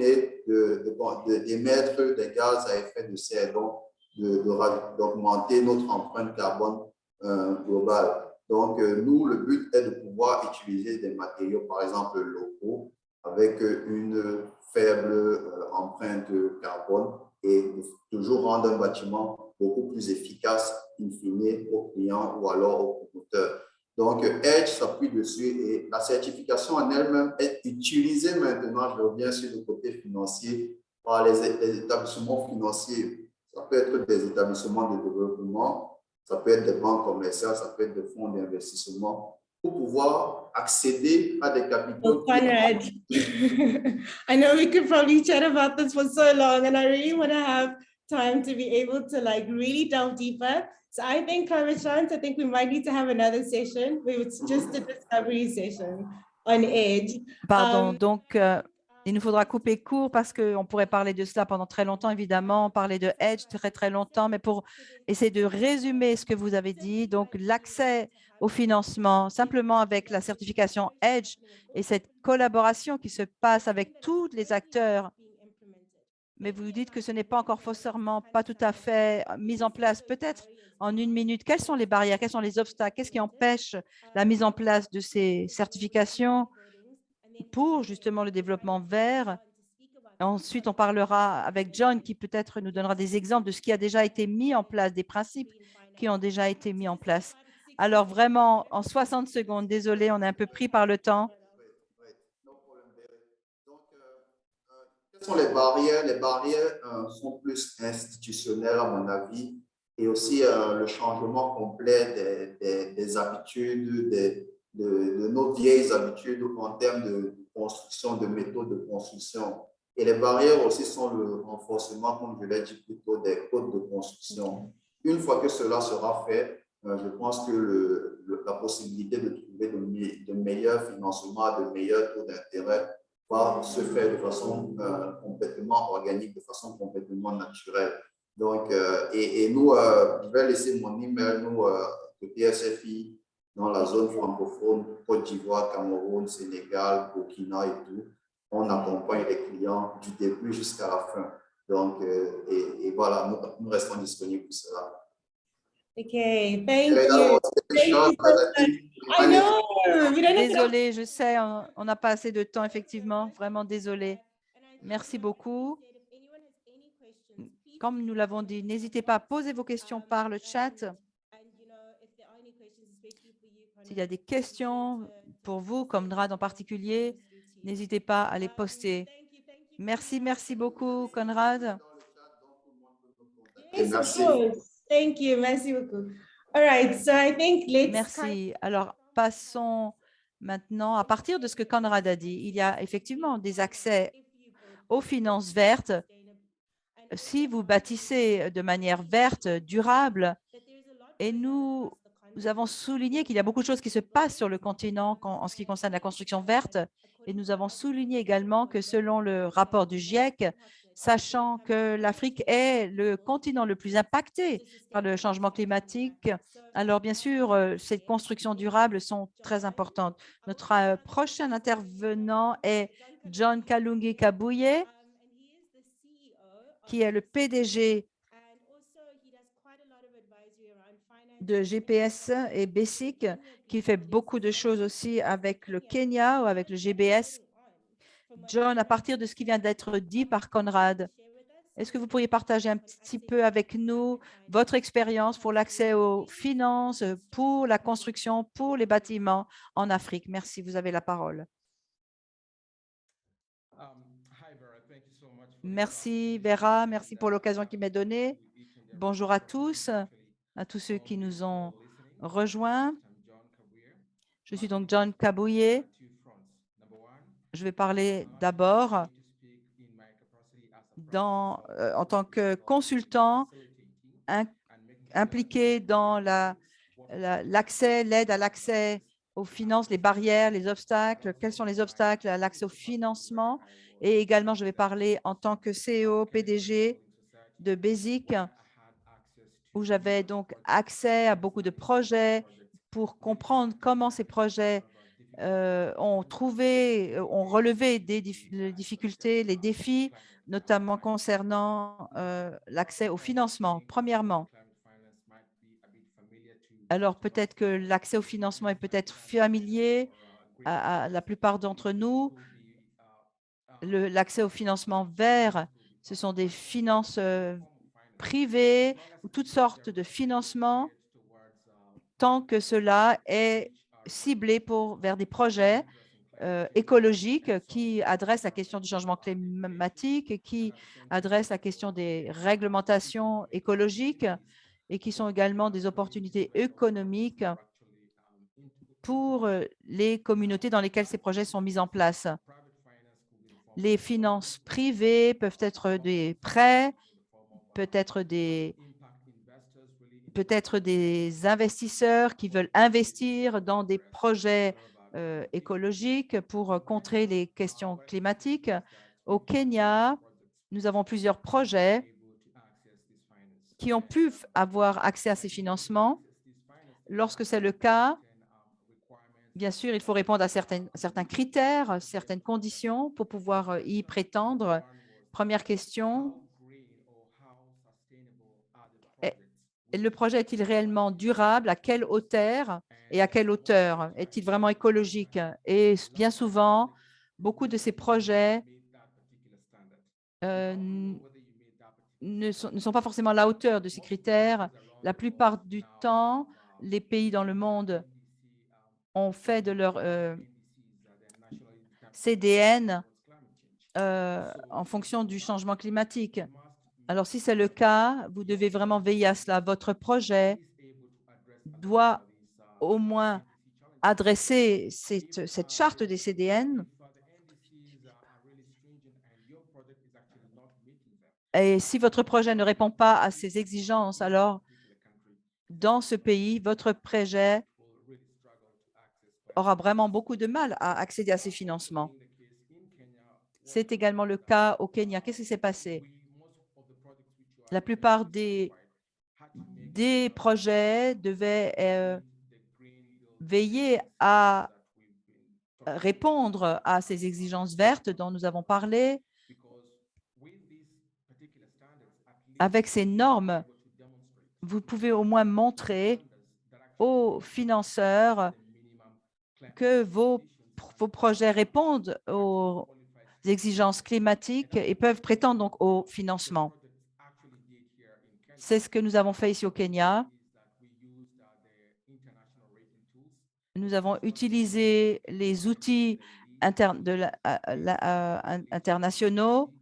E: d'émettre des gaz à effet de serre, donc d'augmenter notre empreinte carbone globale. Donc, nous, le but est de pouvoir utiliser des matériaux, par exemple, locaux, avec une faible empreinte carbone et de toujours rendre un bâtiment beaucoup plus efficace, in fine, aux clients ou alors aux promoteurs. Donc, EDGE s'appuie dessus et la certification en elle-même est utilisée maintenant, je reviens sur le côté financier, par les établissements financiers. Ça peut être des établissements de développement, ça peut être des banques commerciales, ça peut être des fonds d'investissement pour pouvoir accéder à des capitaux.
C: Conrad, I know we could probably chat about this for so long, and I really want to have time to be able to really delve deeper. So I think, Chance, I think we might need to have another session. It's just a discovery session on EDGE.
D: Pardon, donc il nous faudra couper court parce qu'on pourrait parler de cela pendant très longtemps, évidemment, parler de EDGE très, très longtemps, mais pour essayer de résumer ce que vous avez dit, donc l'accès au financement, simplement avec la certification EDGE et cette collaboration qui se passe avec tous les acteurs, mais vous dites que ce n'est pas encore forcément pas tout à fait mis en place. Peut-être en une minute, quelles sont les barrières, quels sont les obstacles, qu'est-ce qui empêche la mise en place de ces certifications pour justement le développement vert? Ensuite, on parlera avec John qui peut-être nous donnera des exemples de ce qui a déjà été mis en place, des principes qui ont déjà été mis en place. Alors vraiment, en 60 secondes, désolé, on est un peu pris par le temps.
E: Oui, no problem, Barry. Donc, quelles sont les barrières? Les barrières sont plus institutionnelles, à mon avis, et aussi le changement complet des habitudes, de nos vieilles habitudes en termes de construction, de méthodes de construction. Et les barrières aussi sont le renforcement, comme je l'ai dit plutôt, des codes de construction. Une fois que cela sera fait, je pense que la possibilité de trouver de meilleurs financements, de meilleurs taux d'intérêt va se faire de façon complètement organique, de façon complètement naturelle. Donc, et nous, je vais laisser mon email, nous, de PSFI, dans la zone francophone, Côte d'Ivoire, Cameroun, Sénégal, Burkina et tout. On accompagne les clients du début jusqu'à la fin. Donc, et voilà, nous restons disponibles pour cela.
C: Okay, thank you. Thank you so much. I know. We don't have enough
D: Désolé, je sais, on n'a pas assez de temps, effectivement, vraiment désolé. Merci beaucoup. Comme nous l'avons dit, n'hésitez pas à poser vos questions par le chat. S'il y a des questions pour vous, comme Conrad en particulier, n'hésitez pas à les poster. Merci, merci beaucoup, Conrad.
C: Yes, of course. Thank you. Merci beaucoup. All right, so I think let's
D: Merci. Alors, passons maintenant, à partir de ce que Conrad a dit, il y a effectivement des accès aux finances vertes. Si vous bâtissez de manière verte, durable, et nous avons souligné qu'il y a beaucoup de choses qui se passent sur le continent en ce qui concerne la construction verte, et nous avons souligné également que selon le rapport du GIEC, sachant que l'Afrique est le continent le plus impacté par le changement climatique, alors bien sûr, ces constructions durables sont très importantes. Notre prochain intervenant est John Kalungi Kabuye, qui est le PDG de GPS et BESIC, qui fait beaucoup de choses aussi avec le Kenya ou avec le GBS. John, à partir de ce qui vient d'être dit par Conrad, est-ce que vous pourriez partager un petit peu avec nous votre expérience pour l'accès aux finances, pour la construction, pour les bâtiments en Afrique? Merci, vous avez la parole. Merci Vera, merci pour l'occasion qui m'est donnée. Bonjour à tous ceux qui nous ont rejoints. Je suis donc John Kabuye. Je vais parler d'abord en tant que consultant impliqué dans l'accès, l'aide à l'accès aux finances, les barrières, les obstacles, quels sont les obstacles à l'accès au financement. Et également, je vais parler en tant que CEO, PDG de BESIC, où j'avais donc accès à beaucoup de projets pour comprendre comment ces projets ont relevé les difficultés, les défis, notamment concernant l'accès au financement, premièrement. Alors, peut-être que l'accès au financement est peut-être familier à la plupart d'entre nous. L'accès au financement vert, ce sont des finances privées ou toutes sortes de financements, tant que cela est ciblé vers des projets écologiques qui adressent la question du changement climatique, qui adressent la question des réglementations écologiques et qui sont également des opportunités économiques pour les communautés dans lesquelles ces projets sont mis en place. Les finances privées peuvent être des prêts, peut-être des investisseurs qui veulent investir dans des projets écologiques pour contrer les questions climatiques. Au Kenya, nous avons plusieurs projets qui ont pu avoir accès à ces financements. Lorsque c'est le cas, bien sûr, il faut répondre à certains critères, certaines conditions pour pouvoir y prétendre. Première question. Le projet est-il réellement durable? À quelle hauteur et à quelle hauteur? Est-il vraiment écologique? Et bien souvent, beaucoup de ces projets ne sont pas forcément à la hauteur de ces critères. La plupart du temps, les pays dans le monde ont fait de leur CDN en fonction du changement climatique. Alors, si c'est le cas, vous devez vraiment veiller à cela. Votre projet doit au moins adresser cette charte des CDN. Et si votre projet ne répond pas à ces exigences, alors dans ce pays, votre projet aura vraiment beaucoup de mal à accéder à ces financements. C'est également le cas au Kenya. Qu'est-ce qui s'est passé? La plupart des projets devaient veiller à répondre à ces exigences vertes dont nous avons parlé. Avec ces normes, vous pouvez au moins montrer aux financeurs que vos projets répondent aux exigences climatiques et peuvent prétendre donc au financement. C'est ce que nous avons fait ici au Kenya. Nous avons utilisé les outils internationaux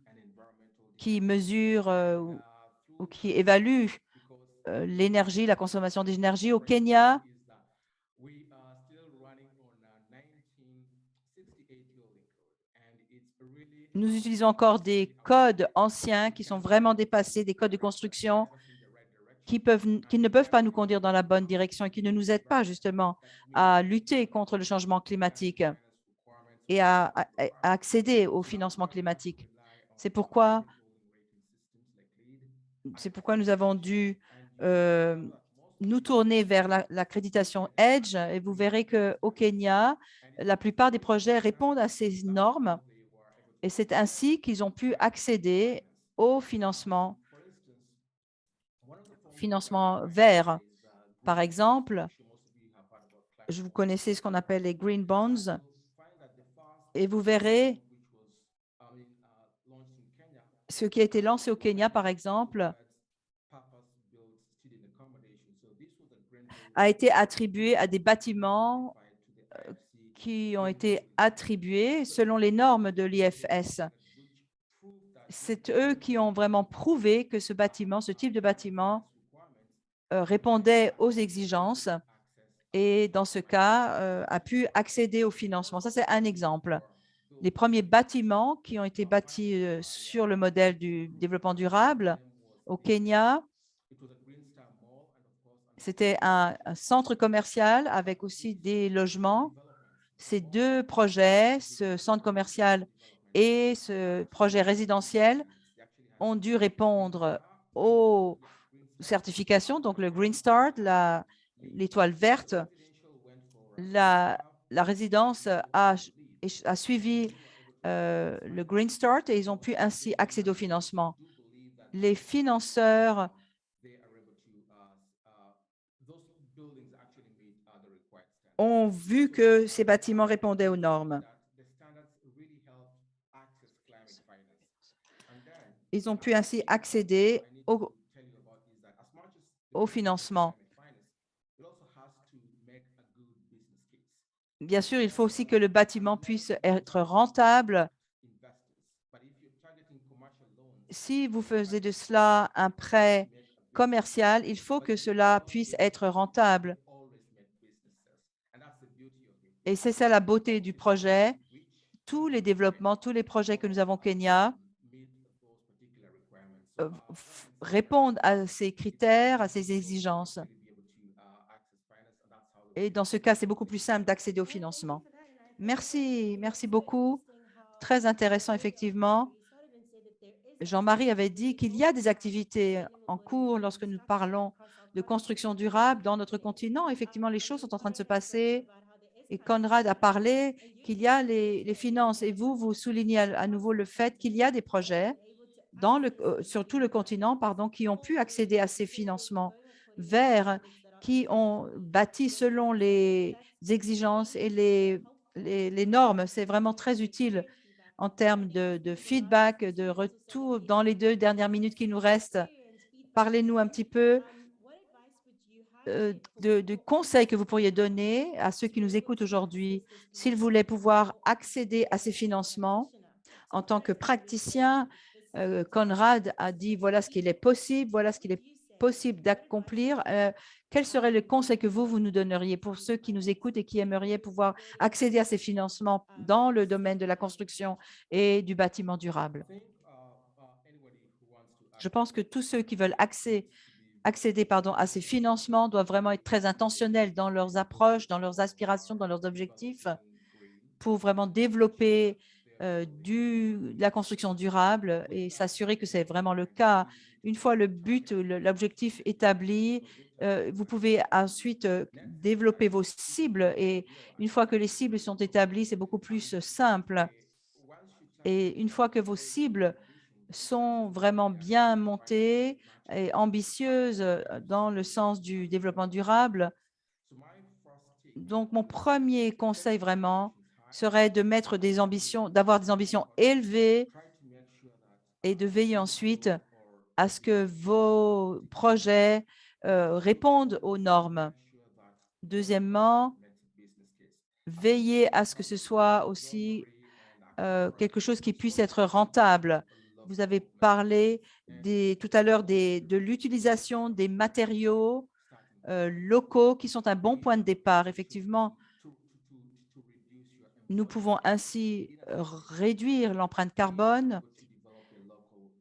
D: qui mesurent ou qui évaluent l'énergie, la consommation d'énergie. Au Kenya, nous utilisons encore des codes anciens qui sont vraiment dépassés, des codes de construction qui ne peuvent pas nous conduire dans la bonne direction et qui ne nous aident pas justement à lutter contre le changement climatique et à accéder au financement climatique. C'est pourquoi nous avons dû nous tourner vers l'accréditation EDGE et vous verrez qu'au Kenya, la plupart des projets répondent à ces normes et c'est ainsi qu'ils ont pu accéder au financement vert. Par exemple, vous connaissez ce qu'on appelle les green bonds et vous verrez ce qui a été lancé au Kenya, par exemple, a été attribué à des bâtiments qui ont été attribués selon les normes de l'IFS. C'est eux qui ont vraiment prouvé que ce bâtiment, ce type de bâtiment, répondait aux exigences et dans ce cas, a pu accéder au financement. Ça, c'est un exemple. Les premiers bâtiments qui ont été bâtis sur le modèle du développement durable au Kenya, c'était un centre commercial avec aussi des logements. Ces deux projets, ce centre commercial et ce projet résidentiel, ont dû répondre aux certifications, donc le Green Start, l'étoile verte. La résidence a suivi le Green Start et ils ont pu ainsi accéder au financement. Les financeurs ont vu que ces bâtiments répondaient aux normes. Ils ont pu ainsi accéder au financement. Bien sûr, il faut aussi que le bâtiment puisse être rentable. Si vous faisiez de cela un prêt commercial, il faut que cela puisse être rentable. Et c'est ça la beauté du projet. Tous les développements, tous les projets que nous avons au Kenya répondent à ces critères, à ces exigences. Et dans ce cas, c'est beaucoup plus simple d'accéder au financement. Merci, merci beaucoup. Très intéressant, effectivement. Jean-Marie avait dit qu'il y a des activités en cours lorsque nous parlons de construction durable dans notre continent. Effectivement, les choses sont en train de se passer. Et Conrad a parlé qu'il y a les finances. Et vous soulignez à nouveau le fait qu'il y a des projets sur tout le continent, pardon, qui ont pu accéder à ces financements verts, qui ont bâti selon les exigences et les normes. C'est vraiment très utile en termes de feedback, de retour. Dans les 2 dernières minutes qui nous restent, parlez-nous un petit peu de conseils que vous pourriez donner à ceux qui nous écoutent aujourd'hui s'ils voulaient pouvoir accéder à ces financements. En tant que praticien, Conrad a dit voilà ce qu'il est possible, voilà ce qu'il est possible d'accomplir. Quels seraient les conseils que vous nous donneriez pour ceux qui nous écoutent et qui aimeraient pouvoir accéder à ces financements dans le domaine de la construction et du bâtiment durable? Je pense que tous ceux qui veulent accéder à ces financements doivent vraiment être très intentionnels dans leurs approches, dans leurs aspirations, dans leurs objectifs pour vraiment développer de la construction durable et s'assurer que c'est vraiment le cas. Une fois le but, l'objectif établi, vous pouvez ensuite développer vos cibles et une fois que les cibles sont établies, c'est beaucoup plus simple. Et une fois que vos cibles sont vraiment bien montées et ambitieuses dans le sens du développement durable, donc mon premier conseil vraiment serait de mettre des ambitions, d'avoir des ambitions élevées et de veiller ensuite à ce que vos projets répondent aux normes. Deuxièmement, veillez à ce que ce soit aussi quelque chose qui puisse être rentable. Vous avez parlé tout à l'heure de l'utilisation des matériaux locaux qui sont un bon point de départ. Effectivement, nous pouvons ainsi réduire l'empreinte carbone.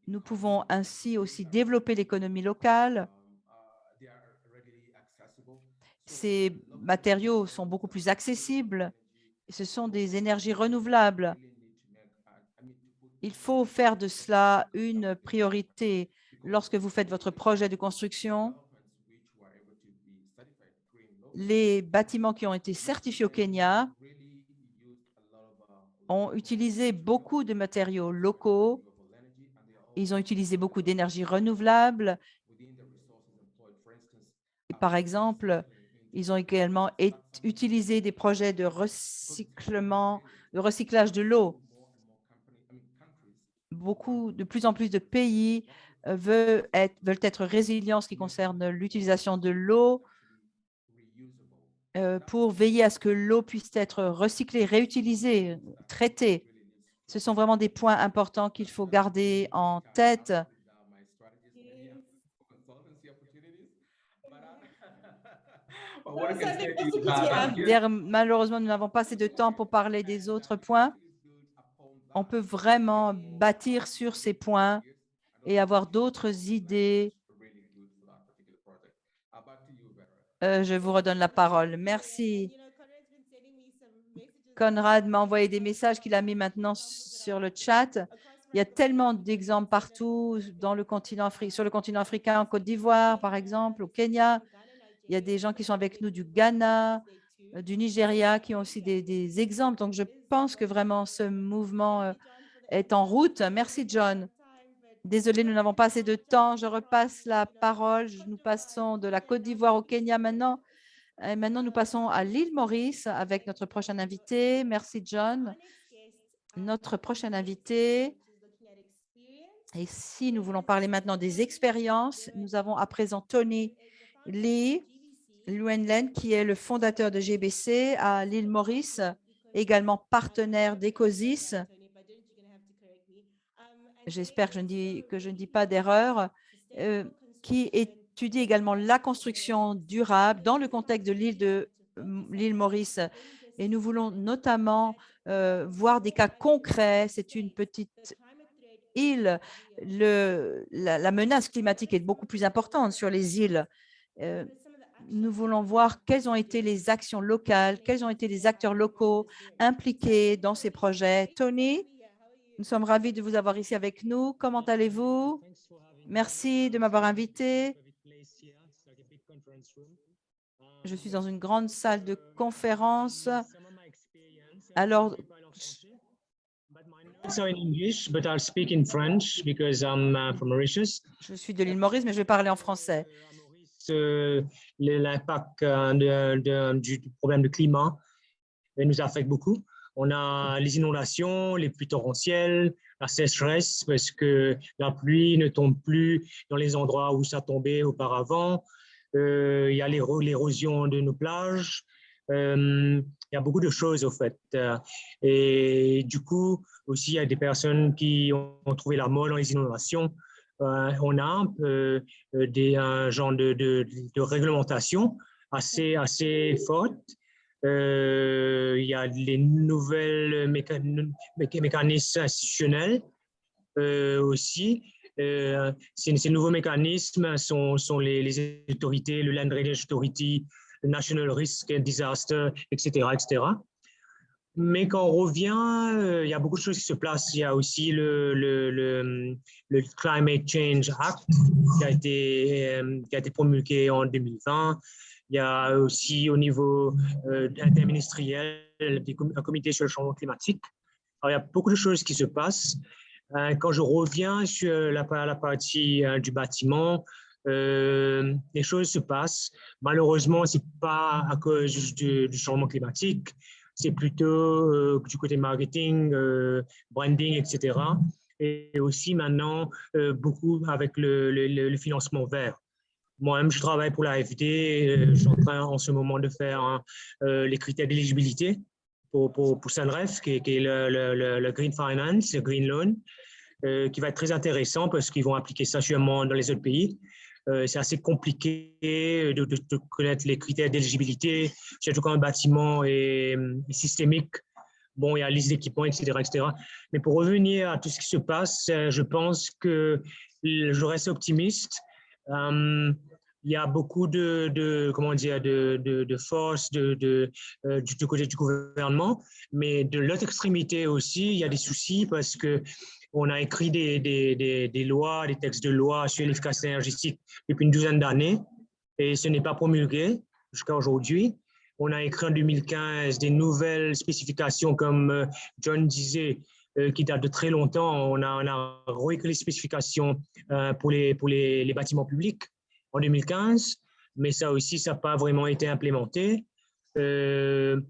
D: Nous pouvons ainsi aussi développer l'économie locale. Ces matériaux sont beaucoup plus accessibles. Ce sont des énergies renouvelables. Il faut faire de cela une priorité lorsque vous faites votre projet de construction. Les bâtiments qui ont été certifiés au Kenya ont utilisé beaucoup de matériaux locaux. Ils ont utilisé beaucoup d'énergie renouvelable. Par exemple, ils ont également utilisé des projets de recyclage de l'eau. De plus en plus de pays veulent être résilients en ce qui concerne l'utilisation de l'eau pour veiller à ce que l'eau puisse être recyclée, réutilisée, traitée. Ce sont vraiment des points importants qu'il faut garder en tête. Malheureusement, nous n'avons pas assez de temps pour parler des autres points. On peut vraiment bâtir sur ces points et avoir d'autres idées. Je vous redonne la parole. Merci. Conrad m'a envoyé des messages qu'il a mis maintenant sur le chat. Il y a tellement d'exemples partout sur le continent africain, en Côte d'Ivoire, par exemple, au Kenya. Il y a des gens qui sont avec nous du Ghana, du Nigeria, qui ont aussi des exemples. Donc, je pense que vraiment ce mouvement est en route. Merci, John. Désolé, nous n'avons pas assez de temps. Je repasse la parole. Nous passons de la Côte d'Ivoire au Kenya maintenant. Et maintenant, nous passons à l'île Maurice avec notre prochain invité. Merci, John. Notre prochain invité. Et si nous voulons parler maintenant des expériences, nous avons à présent Tony Lee Nguyen, qui est le fondateur de GBC à l'île Maurice, également partenaire d'Ecosis. J'espère que je ne dis pas d'erreur, qui étudie également la construction durable dans le contexte de l'île Maurice. Et nous voulons notamment voir des cas concrets. C'est une petite île. La menace climatique est beaucoup plus importante sur les îles. Nous voulons voir quelles ont été les actions locales, quels ont été les acteurs locaux impliqués dans ces projets. Tony, nous sommes ravis de vous avoir ici avec nous. Comment allez-vous? Merci de m'avoir invité. Je suis dans une grande salle de conférence. Alors,
F: answer in English, but I'll speak in French because I'm from Mauritius.
D: Je suis de l'île Maurice, mais je vais parler en français.
F: L'impact du problème de climat nous affecte beaucoup. On a les inondations, les pluies torrentielles, la sécheresse parce que la pluie ne tombe plus dans les endroits où ça tombait auparavant. Il y a l'érosion de nos plages. Il y a beaucoup de choses au fait. Et du coup, aussi, il y a des personnes qui ont trouvé la mort dans les inondations. On a un genre de réglementation assez forte. Il y a les nouvelles mécanismes institutionnels aussi. Ces nouveaux mécanismes sont les autorités, le Land Drainage Authority, le National Risk and Disaster, etc., etc. Mais quand on revient, il y a beaucoup de choses qui se passent. Il y a aussi le Climate Change Act qui a été promulgué en 2020. Il y a aussi au niveau interministériel un comité sur le changement climatique. Alors, il y a beaucoup de choses qui se passent. Quand je reviens sur la partie du bâtiment, les choses se passent. Malheureusement, ce n'est pas à cause du changement climatique, c'est plutôt du côté marketing, branding, etc. Et aussi maintenant, beaucoup avec le financement vert. Moi-même, je travaille pour l'AFD. Je suis en train en ce moment de faire les critères d'éligibilité pour Sunref, qui est le Green Finance, le Green Loan, qui va être très intéressant parce qu'ils vont appliquer ça sûrement dans les autres pays. C'est assez compliqué de connaître les critères d'éligibilité, surtout quand un bâtiment est systémique. Bon, il y a la liste d'équipements, etc., etc. Mais pour revenir à tout ce qui se passe, je pense que je reste optimiste. Il y a beaucoup de force du côté du gouvernement, mais de l'autre extrémité aussi, il y a des soucis parce que on a écrit des lois, des textes de loi sur l'efficacité énergétique depuis une douzaine d'années et ce n'est pas promulgué jusqu'à aujourd'hui. On a écrit en 2015 des nouvelles spécifications comme John disait, qui datent de très longtemps. On a réécrit les spécifications pour les bâtiments publics en 2015, mais ça aussi, ça n'a pas vraiment été implémenté. Mais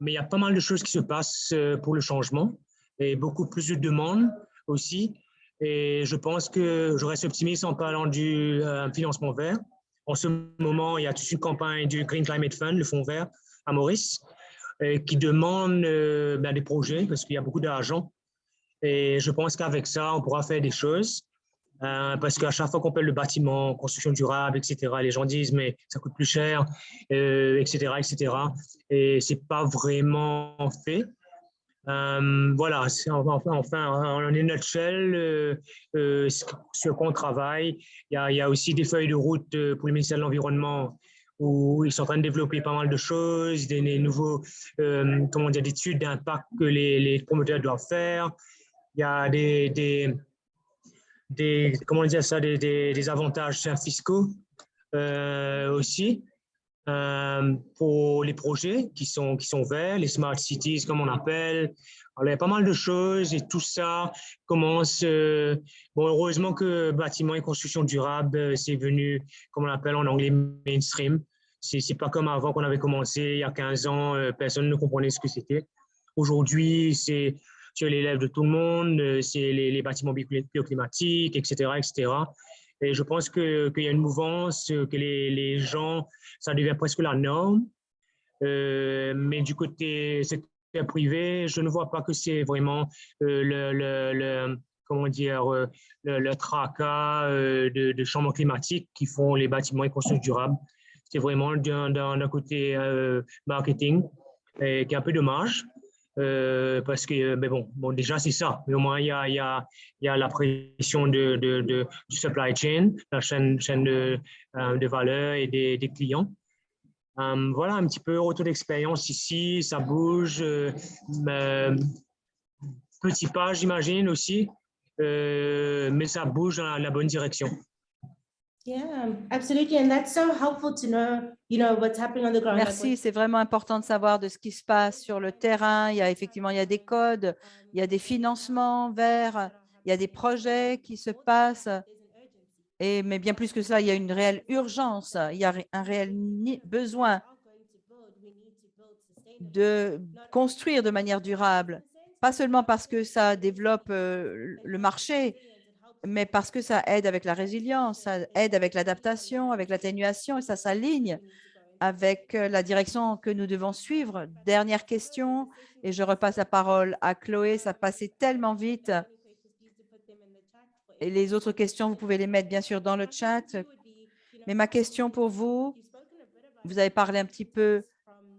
F: il y a pas mal de choses qui se passent pour le changement et beaucoup plus de demandes aussi. Et je pense que je reste optimiste en parlant du financement vert. En ce moment, il y a toute une campagne du Green Climate Fund, le fonds vert à Maurice, qui demande des projets parce qu'il y a beaucoup d'argent. Et je pense qu'avec ça, on pourra faire des choses. Parce qu'à chaque fois qu'on parle de bâtiment, construction durable, etc., les gens disent mais ça coûte plus cher, etc., etc. Et c'est pas vraiment fait. Voilà, enfin, en une nutshell, sur quoi on travaille. Il y a aussi des feuilles de route pour le ministère de l'Environnement où ils sont en train de développer pas mal de choses, des nouveaux, d'études d'impact que les promoteurs doivent faire. Il y a des avantages fiscaux aussi pour les projets qui sont verts, les smart cities comme on appelle. Alors, il y a pas mal de choses et tout ça commence. Heureusement que bâtiment et construction durable, c'est venu, comme on appelle en anglais, mainstream. C'est pas comme avant qu'on avait commencé il y a 15 ans, personne ne comprenait ce que c'était. Aujourd'hui, c'est sur les lèvres de tout le monde, c'est les bâtiments bioclimatiques, etc., etc. Et je pense qu'il y a une mouvance, que les gens, ça devient presque la norme. Mais du côté secteur privé, je ne vois pas que c'est vraiment le tracas de changement climatique qui font les bâtiments et constructions durables. C'est vraiment d'un côté marketing, qui est un peu dommage. Parce que, déjà, c'est ça. Mais au moins, il y a la pression du supply chain, la chaîne de valeur et des clients. Voilà un petit peu retour d'expérience ici, ça bouge. Petit pas, j'imagine aussi, mais ça bouge dans la bonne direction.
C: Yeah, absolutely. And that's so helpful to know, what's happening on the ground.
D: Merci, c'est vraiment important de savoir de ce qui se passe sur le terrain. Il y a des codes, il y a des financements verts, il y a des projets qui se passent. Mais bien plus que ça, il y a une réelle urgence, il y a un réel besoin de construire de manière durable, pas seulement parce que ça développe le marché, mais parce que ça aide avec la résilience, ça aide avec l'adaptation, avec l'atténuation, et ça s'aligne avec la direction que nous devons suivre. Dernière question, et je repasse la parole à Chloé, ça passait tellement vite. Et les autres questions, vous pouvez les mettre bien sûr dans le chat. Mais ma question pour vous, vous avez parlé un petit peu,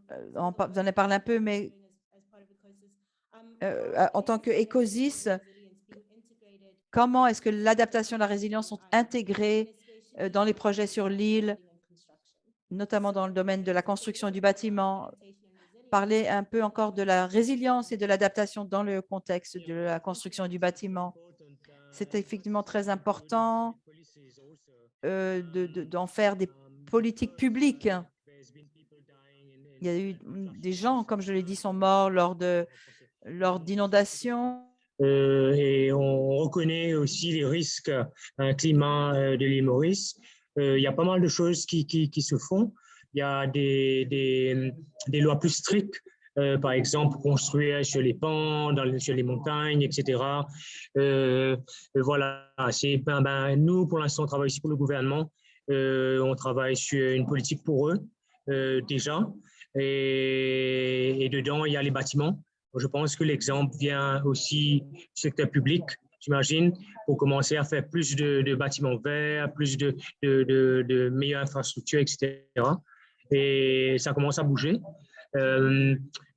D: vous en avez parlé un peu, mais en tant qu'Ecosis, comment est-ce que l'adaptation et la résilience sont intégrées dans les projets sur l'île, notamment dans le domaine de la construction et du bâtiment? Parler un peu encore de la résilience et de l'adaptation dans le contexte de la construction et du bâtiment. C'est effectivement très important d'en faire des politiques publiques. Il y a eu des gens, comme je l'ai dit, sont morts lors d'inondations.
F: Et on reconnaît aussi les risques climat de l'île Maurice. Il y a pas mal de choses qui se font. Il y a des lois plus strictes, par exemple, construire sur les pans, sur les montagnes, etc. Voilà, nous, pour l'instant, on travaille ici pour le gouvernement. On travaille sur une politique pour eux, déjà. Et dedans, il y a les bâtiments. Je pense que l'exemple vient aussi du secteur public, j'imagine, pour commencer à faire plus de bâtiments verts, plus de meilleures infrastructures, etc. Et ça commence à bouger.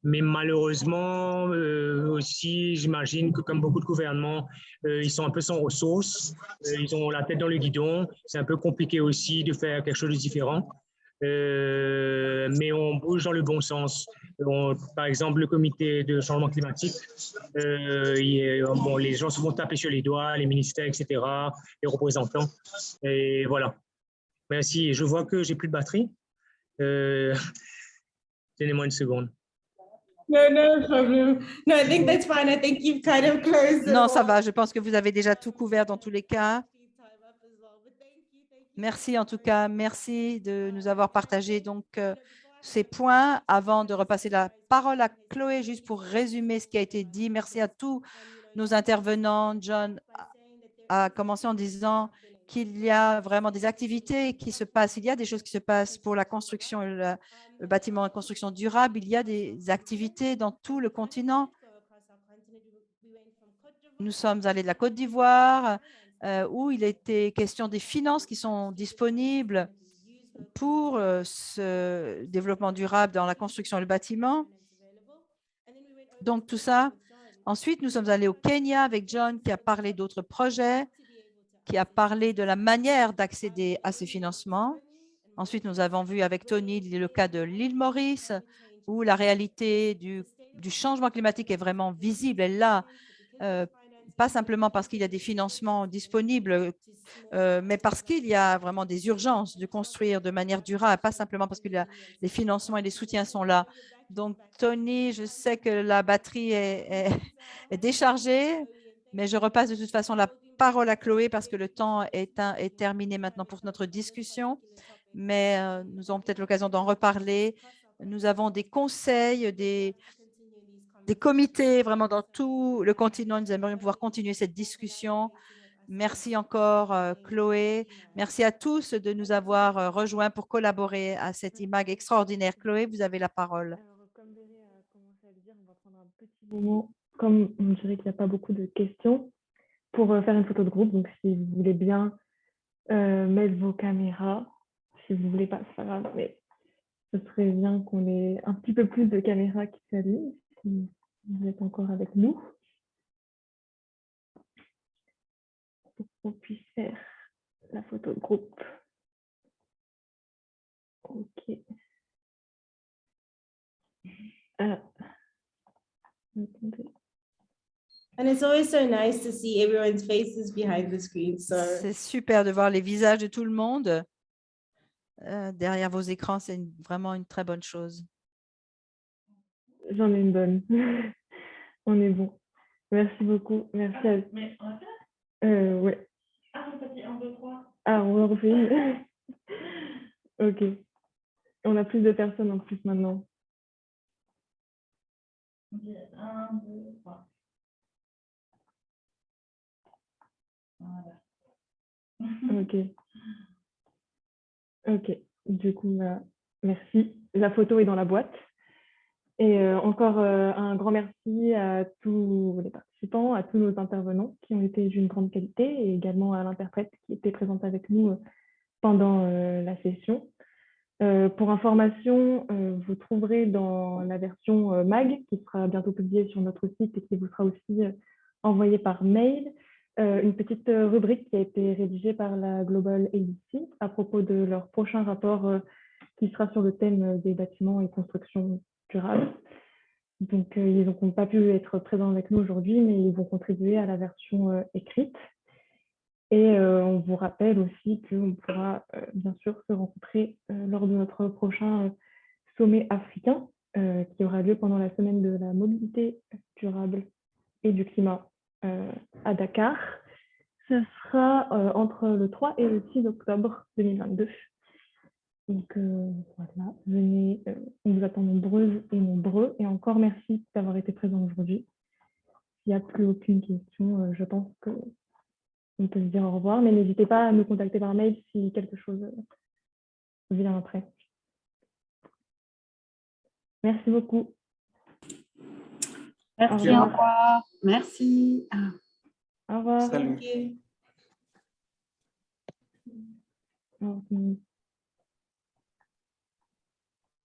F: Mais malheureusement, aussi, j'imagine que comme beaucoup de gouvernements, ils sont un peu sans ressources, ils ont la tête dans le guidon. C'est un peu compliqué aussi de faire quelque chose de différent. Mais on bouge dans le bon sens. Par exemple, le comité de changement climatique, les gens se vont taper sur les doigts, les ministères, etc., les représentants. Et voilà. Merci. Je vois que j'ai plus de batterie. Donnez-moi une seconde.
C: No problem. No, I think that's fine. I think you've kind of closed.
D: Non, ça va. Je pense que vous avez déjà tout couvert dans tous les cas. Merci en tout cas. Merci de nous avoir partagé donc ces points. Avant de repasser la parole à Chloé, juste pour résumer ce qui a été dit. Merci à tous nos intervenants. John a commencé en disant qu'il y a vraiment des activités qui se passent. Il y a des choses qui se passent pour la construction, le bâtiment et construction durable. Il y a des activités dans tout le continent. Nous sommes allés de la Côte d'Ivoire, où il était question des finances qui sont disponibles pour ce développement durable dans la construction et le bâtiment. Donc, tout ça. Ensuite, nous sommes allés au Kenya avec John qui a parlé d'autres projets, qui a parlé de la manière d'accéder à ces financements. Ensuite, nous avons vu avec Tony le cas de l'île Maurice, où la réalité du changement climatique est vraiment visible. Elle est là, pas simplement parce qu'il y a des financements disponibles, mais parce qu'il y a vraiment des urgences de construire de manière durable, pas simplement parce que les financements et les soutiens sont là. Donc, Tony, je sais que la batterie est déchargée, mais je repasse de toute façon la parole à Chloé parce que le temps est terminé maintenant pour notre discussion, mais nous aurons peut-être l'occasion d'en reparler. Nous avons des conseils, des comités vraiment dans tout le continent. Nous aimerions pouvoir continuer cette discussion. Merci encore, Chloé. Merci à tous de nous avoir rejoints pour collaborer à cette IMAG extraordinaire. Chloé, vous avez la parole.
A: Alors, comme Béry a commencé à le dire, on va prendre un petit moment, comme on dirait qu'il n'y a pas beaucoup de questions, pour faire une photo de groupe. Donc, si vous voulez bien mettre vos caméras, si vous ne voulez pas, c'est pas grave, mais ce serait bien qu'on ait un petit peu plus de caméras qui s'allument, si vous êtes encore avec nous, pour qu'on puisse faire la photo de groupe. Ok.
C: And it's always so nice to see everyone's faces behind the screen. So
D: C'est super de voir les visages de tout le monde derrière vos écrans. C'est vraiment une très bonne chose.
A: J'en ai une bonne. On est bon. Merci beaucoup. Merci à
G: Mais on va faire
A: ouais.
G: on fait 1, 2, 3.
A: Ah, on en refait une. Ok. On a plus de personnes en plus maintenant.
G: On dit 1, 2, 3. Voilà.
A: Ok. Ok. Du coup, merci. La photo est dans la boîte. Et encore un grand merci à tous les participants, à tous nos intervenants qui ont été d'une grande qualité et également à l'interprète qui était présente avec nous pendant la session. Pour information, vous trouverez dans la version MAG qui sera bientôt publiée sur notre site et qui vous sera aussi envoyée par mail, une petite rubrique qui a été rédigée par la Global ABC à propos de leur prochain rapport qui sera sur le thème des bâtiments et constructions durables. Donc, ils n'ont pas pu être présents avec nous aujourd'hui, mais ils vont contribuer à la version écrite. Et on vous rappelle aussi qu'on pourra bien sûr se rencontrer lors de notre prochain sommet africain qui aura lieu pendant la semaine de la mobilité durable et du climat à Dakar. Ce sera entre le 3 et le 6 octobre 2022. Donc voilà, venez, on vous attend nombreuses et nombreux. Et encore merci d'avoir été présents aujourd'hui. S'il n'y a plus aucune question, je pense qu'on peut se dire au revoir. Mais n'hésitez pas à nous contacter par mail si quelque chose vient après. Merci beaucoup.
H: Merci, au revoir. Merci.
A: Au revoir.
B: Salut.
C: thank you.
A: Au revoir.